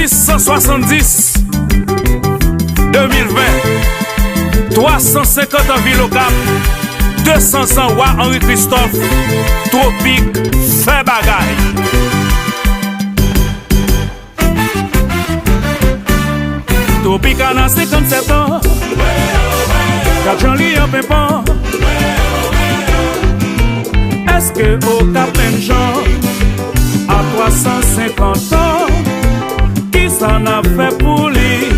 670 2020 350 en ville au Cap 200 en Roi Henri Christophe Tropique fait bagaille. Tropique a 57 ans 4 Jean-Louis en pépin. Est-ce que au Cap même gens à 350 ans qui s'en a fait pour lui?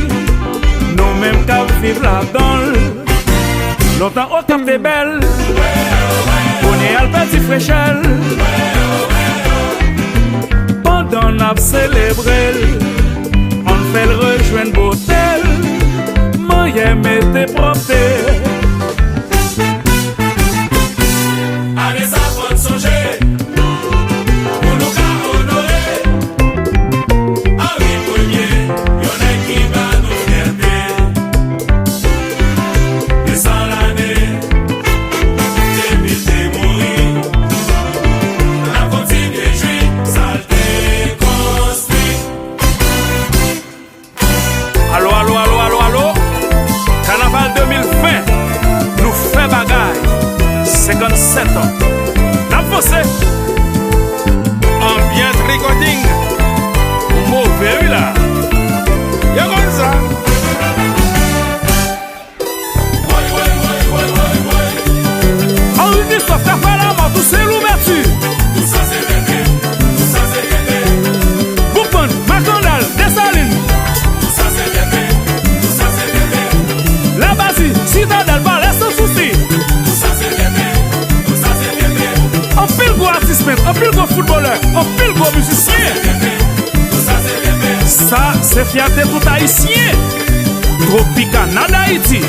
Nous-mêmes qu'à vivre là-dedans. Longtemps au Cap des belles, on est à le petit fréchel. Pendant n'a célébré, on fait le rejoindre boutel. Moyen m'était propre. Allez, ça faut songer. Pour nous qu'à honorer. Henri Premier, y'en a qui va nous fierter. Et sans l'année, depuis t'es mouru. La continue jouer, ça t'est construit. Allô, allô, allô, allô, allô. Carnaval 2020, nous fait bagaille. 57 ans. La fossé. Ambiance recording. Mauvais, oui, là. Y'a comme ça. Henri Christophe, t'as fait la mort, tout c'est l'ouverture. Tout ça c'est bébé, tout ça c'est bébé. Boupon, McDonald's, Dessalines. Tout ça c'est bébé, tout ça c'est bébé. La Basie, Citadelle, Valais, sans souci. Tout ça c'est bébé, tout ça c'est bébé. Un pile gros artiste, un pile gros footballeur, un pile gros musicien. Tout ça c'est bébé. Ça, c'est fierté tout haïtien. Tropicana d'Haïti.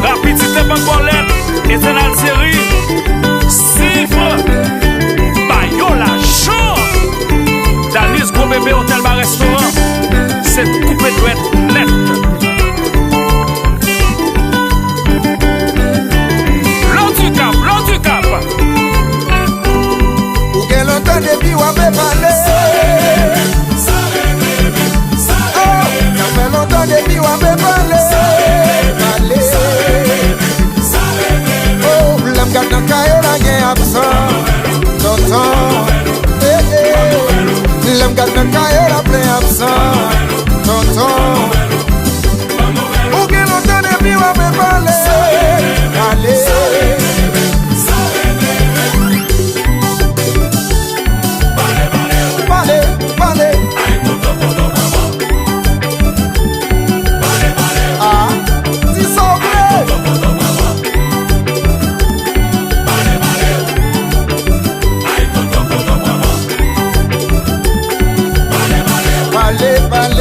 Rapidité Bancolette, Éternel Série. Cifre. Bayola Chant. Danis Gros Bébé Hôtel Bar Restaurant. C'est coupé douette net. L'eau du Cap, l'eau du Cap. Ou qu'elle entend depuis ou à me parler. Ça fait longtemps depuis ou à me parler. Oh, l'âme garde dans caillou la gain absent. Tonton. L'âme garde dans caillou la plein absent. Tonton. Ou qu'elle entend depuis ou à me parler. Allez. Vale, vale.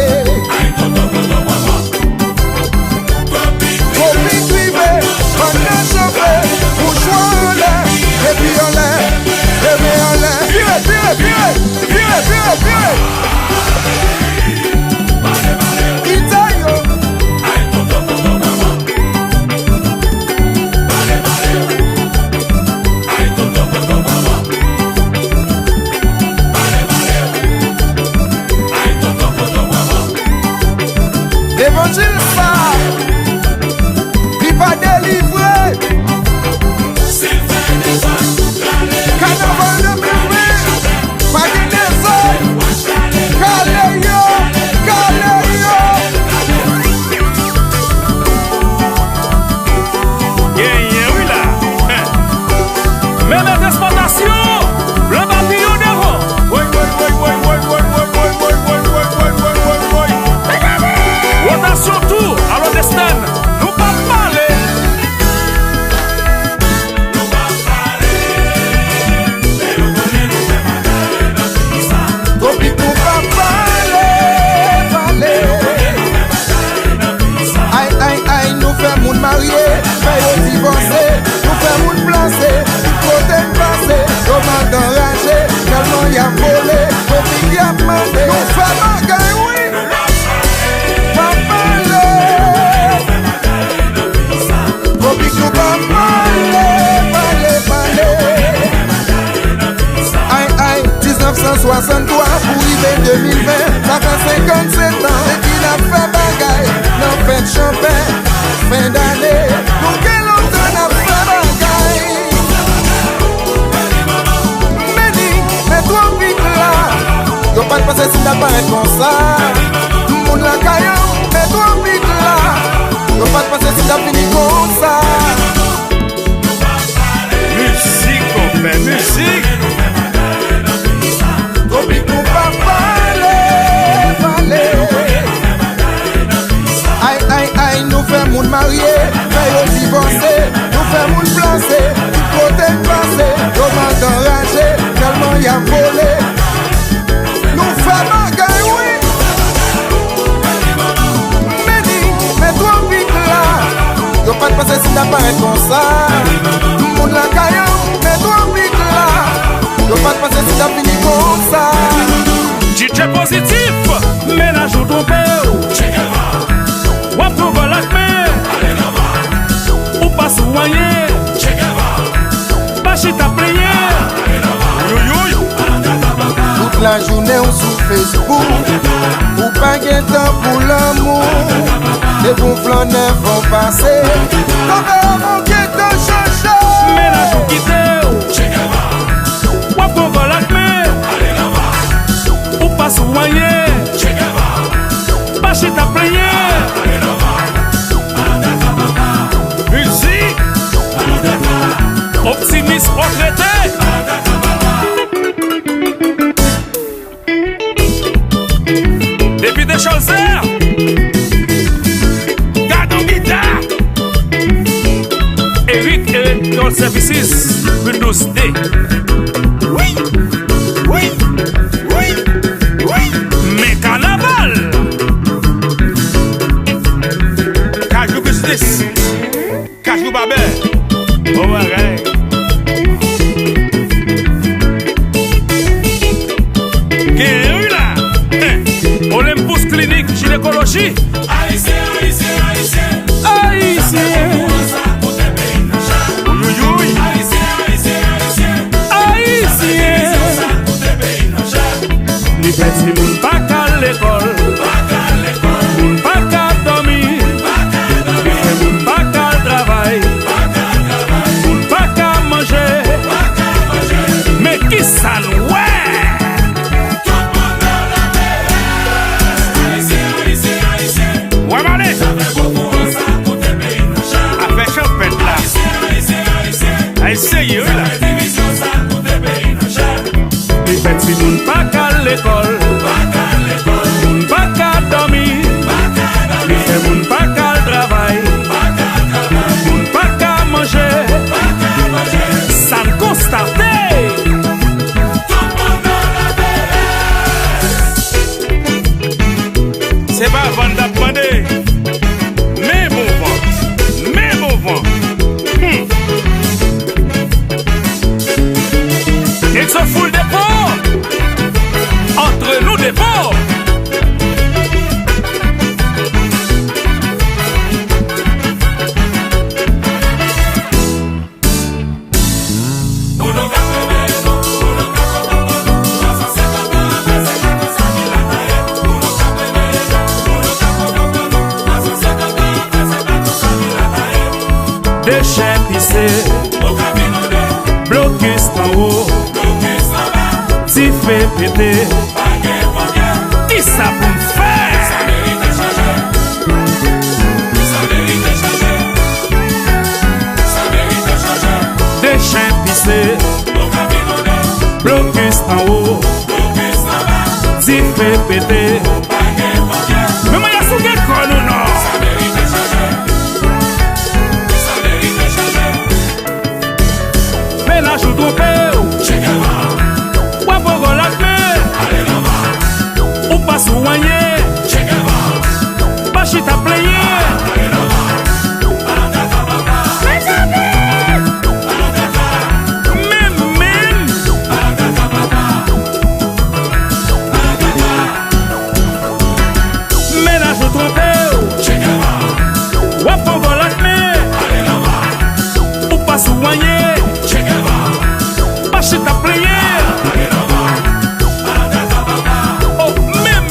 penser si t'as pas comme ça. Moun la caillou, mais toi vite là. Yo pas penser si t'as fini comme ça. Musique, on fait musique. Tropique nous pas parler. Aïe, aïe, aïe, nous fait moun marié, fait yo divorcé, nous fait moun placé, côté passé, comment enragé, tellement y'a volé. Nous fait bagaille, oui. Mais toi vite là, yo pas de passer si t'as pas comme ça. Moun la caillou, mais toi vite là, yo pas de passer si t'as fini comme ça. DJ positif, ménage ou ton père. Wap nou balak me, ou pas soigné, pas chita prié. Toute la journée ou sur Facebook, ou pas de temps pour l'amour. Les bons flâneurs vont passer, t'en verras mon guetto chacha. Ménage ou quitte, wap nou balak me, ou pas soigné, pas chita prié. Musique, optimiste retraité. Depuis des choses, Gardon guitare. Eric Electrical Services, Windows D. Oui, oui, oui, oui. Mais carnaval. Cajou business. Cajou babel. Oh ouais. Guéri là. Olympus Clinique gynécologie. Haïtien, haïtien, haïtien. Haïtien. Ouyoui. Haïtien, haïtien, haïtien. Haïtien. Li petit moun pa ka l'école. Moun pa ka dormir. Moun pa ka travail. Moun pa ka manger. Mais qui ça nous ouais? Ouais, mané. Avec champêtre là. Haïtien, yo là. Les petits moun pa ka l'école. Moun pa ka dormir. Les moun pa ka travail. Moun pa ka manger. Ça me constate. C'est pas vendre à demander. Mais bon vent. Mais bon vent. Ils se foulent des porcs. Entre nous des porcs. Déchets pissés, blocus en haut, si fait péter, qui ça pour me faire? Déchets pissés, blocus en haut, si fait péter. Mais moi y'a sous quel con ou non? Ménage ou ton père, ou à Bogo Lacme, ou pas soigné, pas chita playé. Ménage ou ton père, ou à Bogo Lacme, ou pas soigné. Chita prié. Oh, même.